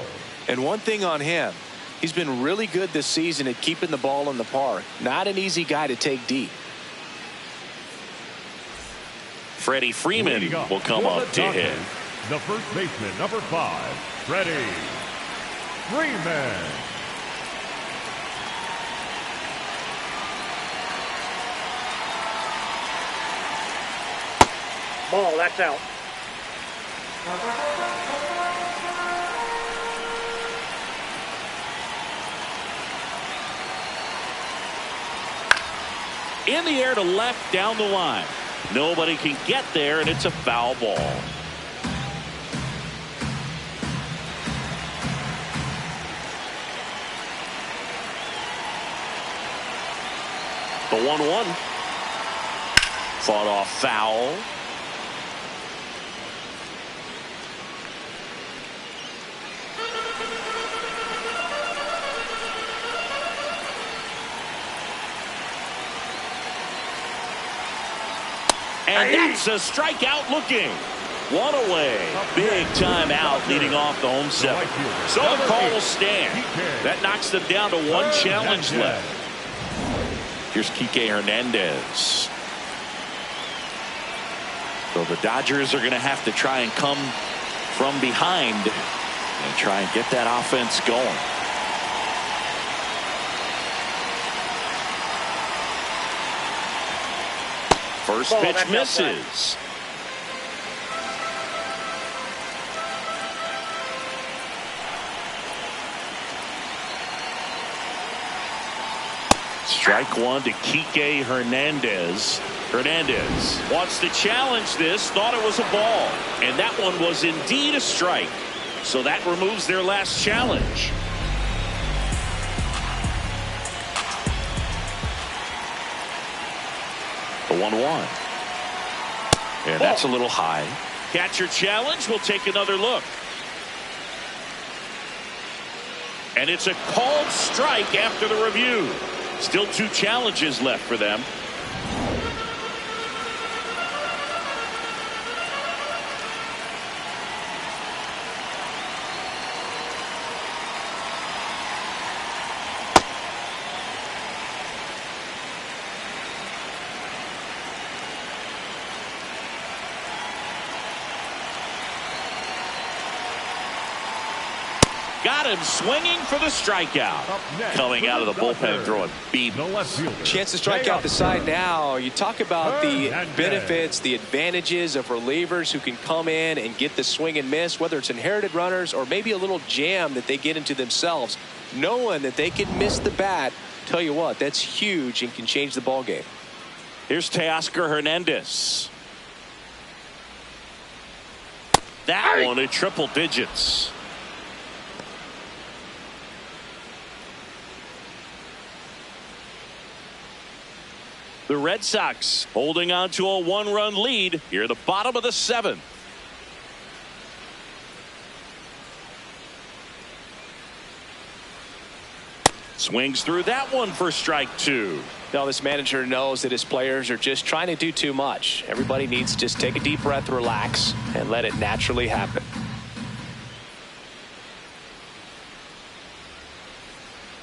And one thing on him, he's been really good this season at keeping the ball in the park. Not an easy guy to take deep. Freddie Freeman will come up to hit. The first baseman, number 5, Freddie Freeman. Ball, that's out. In the air to left down the line. Nobody can get there, and it's a foul ball. The 1-1. Fought off foul. And that's a strikeout looking. One away. Big time out leading off the home seven. So the call will stand. That knocks them down to one challenge left. Here's Kike Hernandez. So the Dodgers are going to have to try and come from behind and try and get that offense going. First pitch misses. Strike one to Kike Hernandez. Hernandez wants to challenge this, thought it was a ball, and that one was indeed a strike. So that removes their last challenge. The 1-1. And that's a little high. Catcher challenge. We'll take another look. And it's a called strike after the review. Still two challenges left for them. Got him swinging for the strikeout. Coming out of the bullpen throwing beat. Chance to strike out the side now. You talk about the benefits, the advantages of relievers who can come in and get the swing and miss, whether it's inherited runners or maybe a little jam that they get into themselves. Knowing that they can miss the bat, tell you what, that's huge and can change the ball game. Here's Teoscar Hernandez. That one at triple digits. The Red Sox holding on to a one-run lead here at the bottom of the seventh. Swings through that one for strike two. Now this manager knows that his players are just trying to do too much. Everybody needs to just take a deep breath, relax, and let it naturally happen.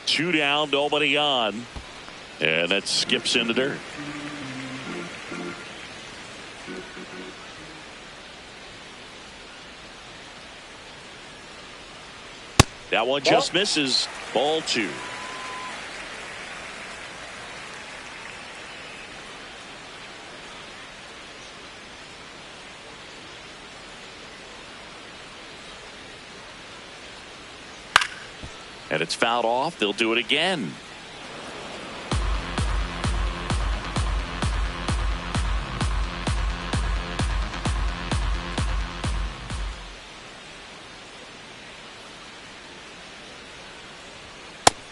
Two down, nobody on. And that skips in the dirt. That one just misses. Ball two. And it's fouled off. They'll do it again.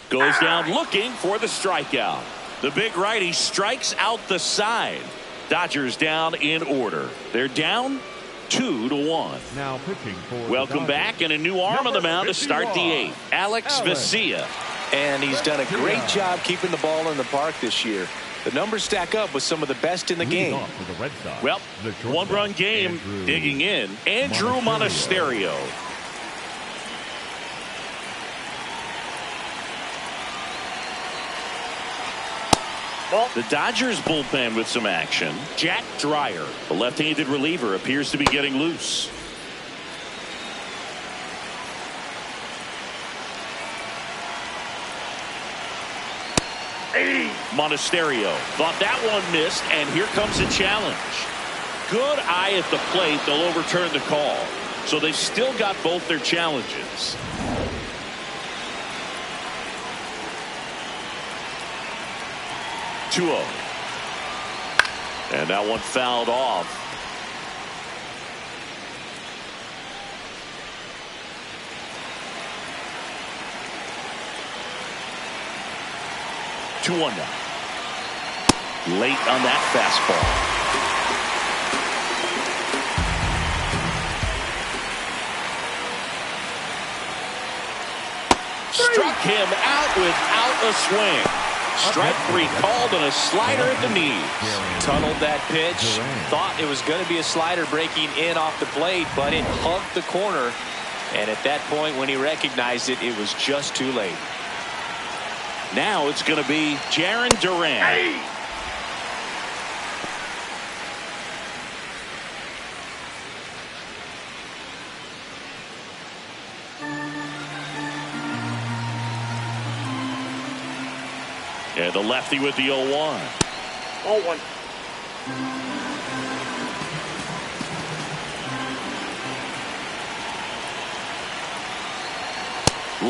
Goes down looking for the strikeout. The big righty strikes out the side. Dodgers down in order. They're down 2-1. Now pitching for Welcome back, and a new arm on the mound to start the eighth. Alex Vesia. And he's done a great job keeping the ball in the park this year. The numbers stack up with some of the best in the game. Well, one-run game digging in. Andrew Monasterio. The Dodgers bullpen with some action. Jack Dreyer, the left-handed reliever, appears to be getting loose. Monasterio thought that one missed, and here comes a challenge. Good eye at the plate. They'll overturn the call. So they've still got both their challenges. And that one fouled off. Two-one now. Late on that fastball. Struck him out without a swing. Strike three called on a slider at the knees. Tunneled that pitch. Thought it was going to be a slider breaking in off the plate, but it hugged the corner. And at that point, when he recognized it, it was just too late. Now it's going to be Jarren Duran. And the lefty with the 0-1. 0-1.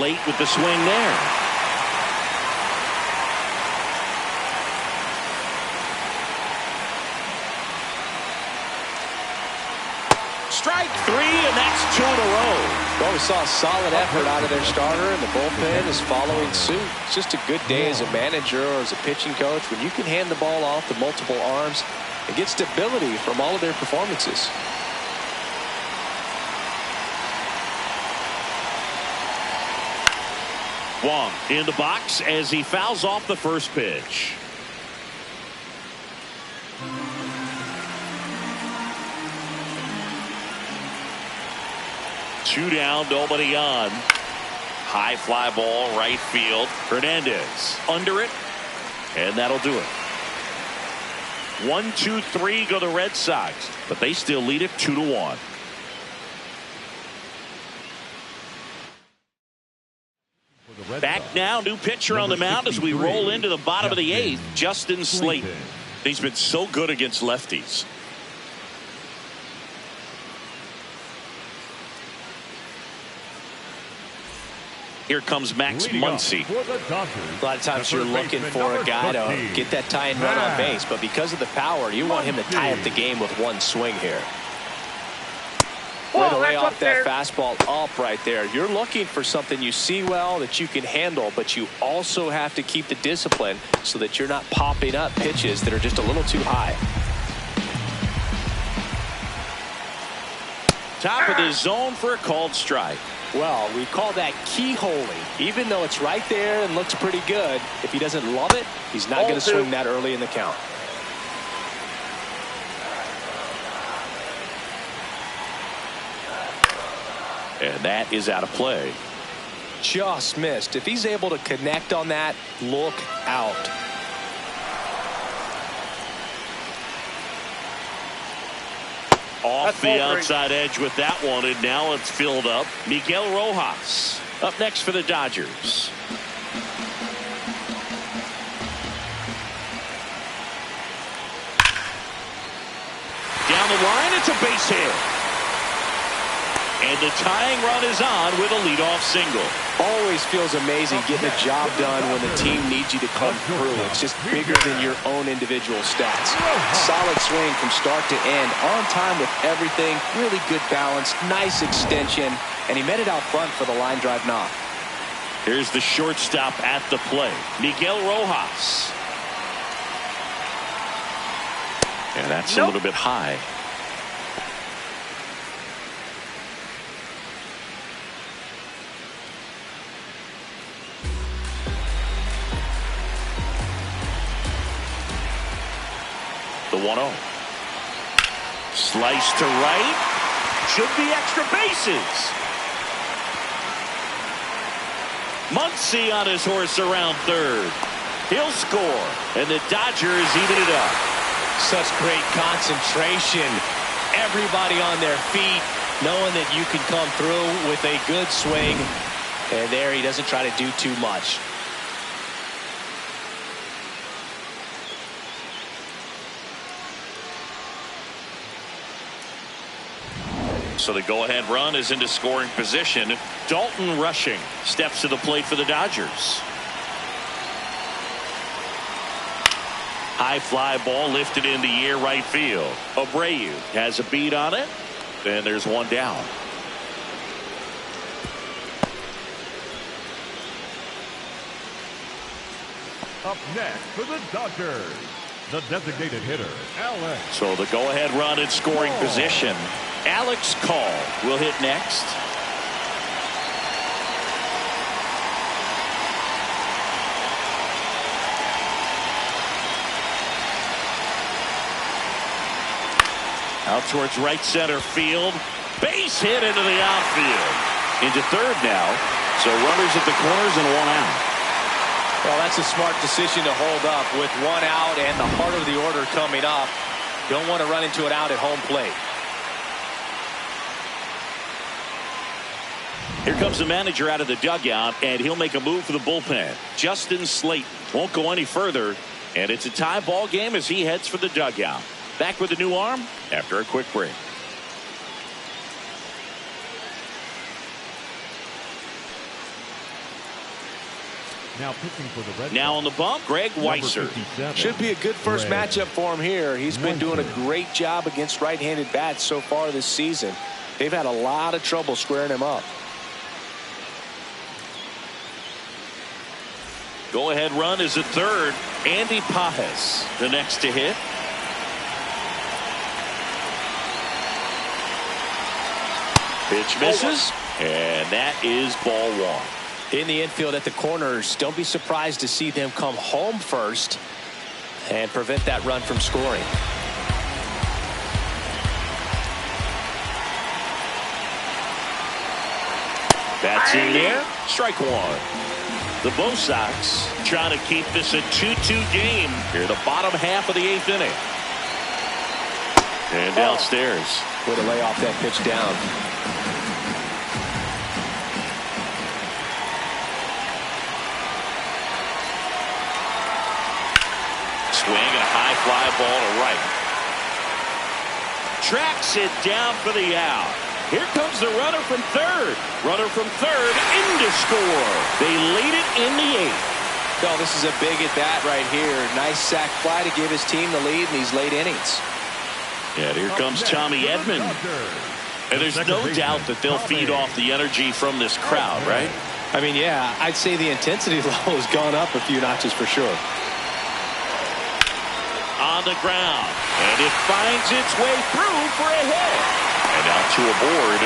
Late with the swing there. Strike three, and that's two in a row. Well, we saw a solid effort out of their starter, and the bullpen is following suit. It's just a good day as a manager or as a pitching coach when you can hand the ball off to multiple arms and get stability from all of their performances. Wong in the box as he fouls off the first pitch. Two down, nobody on. High fly ball, right field. Hernandez under it, and that'll do it. 1-2-3 go the Red Sox, but they still lead it 2-1. Red Back Sox, now, new pitcher on the number mound as we 63, roll into the bottom of the Justin 8th. Justin Slayton. He's been so good against lefties. Here comes Max Leading up Muncy. for the Dodgers, A lot of times the you're third looking baseman, for a number guy to 13, get that tying run on Max base, but because of the power, you want him to tie up the game with one swing here. Way to lay off that fastball up right there. You're looking for something you see well that you can handle, but you also have to keep the discipline so that you're not popping up pitches that are just a little too high. Top of the zone for a called strike. Well, we call that keyholing. Even though it's right there and looks pretty good, if he doesn't love it, he's not going to swing that early in the count. And that is out of play. Just missed. If he's able to connect on that, look out. Off the outside edge with that one, and now it's filled up. Miguel Rojas up next for the Dodgers. Down the line, it's a base hit. And the tying run is on with a leadoff single. Always feels amazing getting a job done when the team needs you to come through. It's just bigger than your own individual stats. Solid swing from start to end, on time with everything, really good balance, nice extension, and he met it out front for the line drive knock. Here's the shortstop at the plate, Miguel Rojas. And that's a little bit high. The 1-0. Slice to right. Should be extra bases. Muncy on his horse around third. He'll score. And the Dodgers even it up. Such great concentration. Everybody on their feet, knowing that you can come through with a good swing. And there he doesn't try to do too much. So the go-ahead run is into scoring position. Dalton Rushing steps to the plate for the Dodgers. High fly ball lifted in the air right field. Abreu has a beat on it. And there's one down. Up next for the Dodgers, the designated hitter, Alex. So the go-ahead run in scoring position. Alex Call will hit next. Out towards right center field. Base hit into the outfield. Into third now. So runners at the corners and one out. Well, that's a smart decision to hold up with one out and the heart of the order coming up. Don't want to run into an out at home plate. Here comes the manager out of the dugout, and he'll make a move for the bullpen. Justin Slayton won't go any further, and it's a tie ball game as he heads for the dugout. Back with a new arm after a quick break. Now pitching for the Red Now Sox, on the bump, Greg Weisser. Should be a good first Red matchup for him here. He's been doing a great job against right-handed bats so far this season. They've had a lot of trouble squaring him up. Go-ahead run is at third. Andy Pajes, the next to hit. Pitch misses, and that is ball one. In the infield at the corners, don't be surprised to see them come home first and prevent that run from scoring. That's in there. Strike one. The Bo Sox trying to keep this a 2-2 game here, the bottom half of the 8th inning. And downstairs. Way to lay off that pitch down. swing and a high fly ball to right. Tracks it down for the out. Here comes the runner from third. Runner from third in to score. They lead it in the eighth. Well, this is a big at bat right here. Nice sac fly to give his team the lead in these late innings. Yeah, here comes Tommy Edman. And there's no doubt that they'll feed off the energy from this crowd, right? I mean, yeah, I'd say the intensity level has gone up a few notches for sure. On the ground, and it finds its way through for a hit. And out to a board.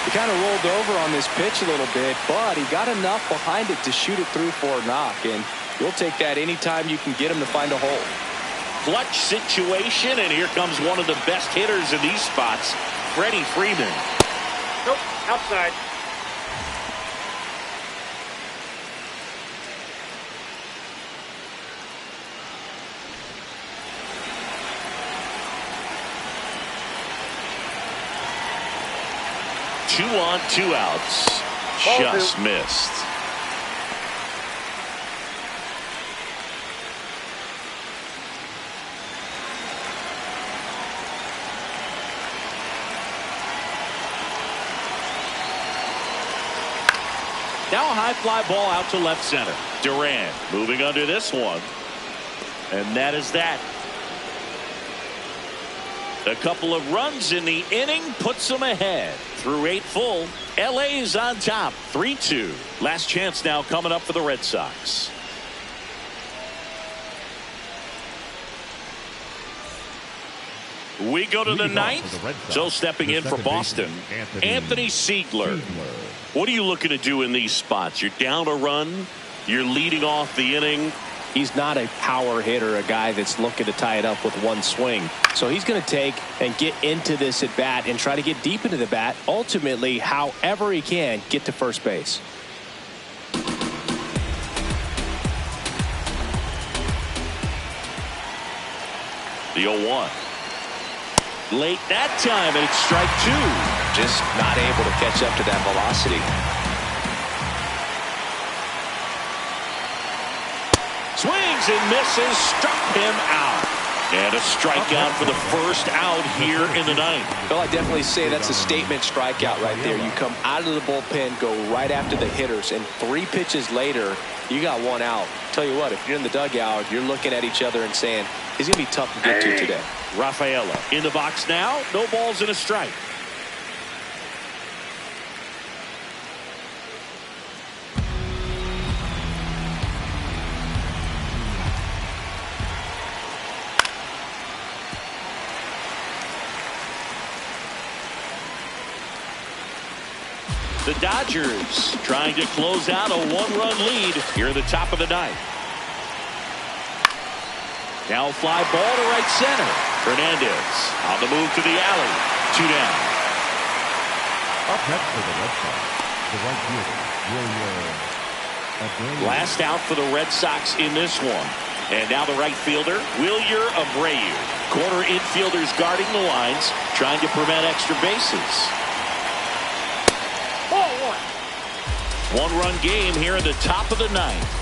He kind of rolled over on this pitch a little bit, but he got enough behind it to shoot it through for a knock, and you'll take that anytime you can get him to find a hole. Clutch situation, and here comes one of the best hitters in these spots, Freddie Freeman. Nope, outside. Two on, two outs. Just missed. Now a high fly ball out to left center. Duran moving under this one. And that is that. A couple of runs in the inning puts them ahead. Through 8 full, LA's on top 3-2. Last chance now coming up for the Red Sox. We go to the ninth. So stepping in for Boston, Anthony Siegler. What are you looking to do in these spots? You're down a run. You're leading off the inning. He's not a power hitter, a guy that's looking to tie it up with one swing. So he's going to take and get into this at bat and try to get deep into the bat. Ultimately, however he can, get to first base. The 0-1. Late that time, and it's strike 2. Just not able to catch up to that velocity. Swings and misses, struck him out. And a strikeout for the first out here in the ninth. Well, I definitely say that's a statement strikeout right there. You come out of the bullpen, go right after the hitters, and 3 pitches later, you got 1 out. Tell you what, if you're in the dugout, you're looking at each other and saying, he's going to be tough to get to today. Rafaela in the box now. No balls and a strike. The Dodgers trying to close out a 1-run lead here at the top of the ninth. Now fly ball to right center. Hernandez on the move to the alley. 2 down. Up next for the Red Sox, the right fielder, Wilyer Abreu. Last out for the Red Sox in this one. And now the right fielder, Wilyer Abreu. Corner infielders guarding the lines, trying to prevent extra bases. Ball 1. 1-run game here at the top of the ninth.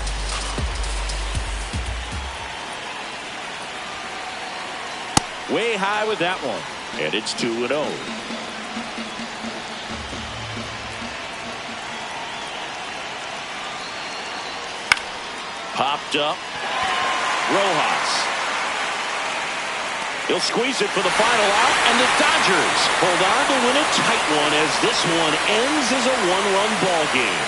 Way high with that one. And it's 2-0. Popped up. Rojas. He'll squeeze it for the final out, and the Dodgers hold on to win a tight one as this one ends as a 1-run ball game.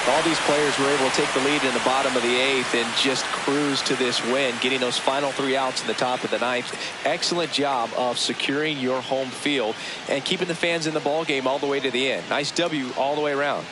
All these players were able to take the lead in the bottom of the 8th and just cruise to this win, getting those final 3 outs in the top of the 9th. Excellent job of securing your home field and keeping the fans in the ball game all the way to the end. Nice W all the way around.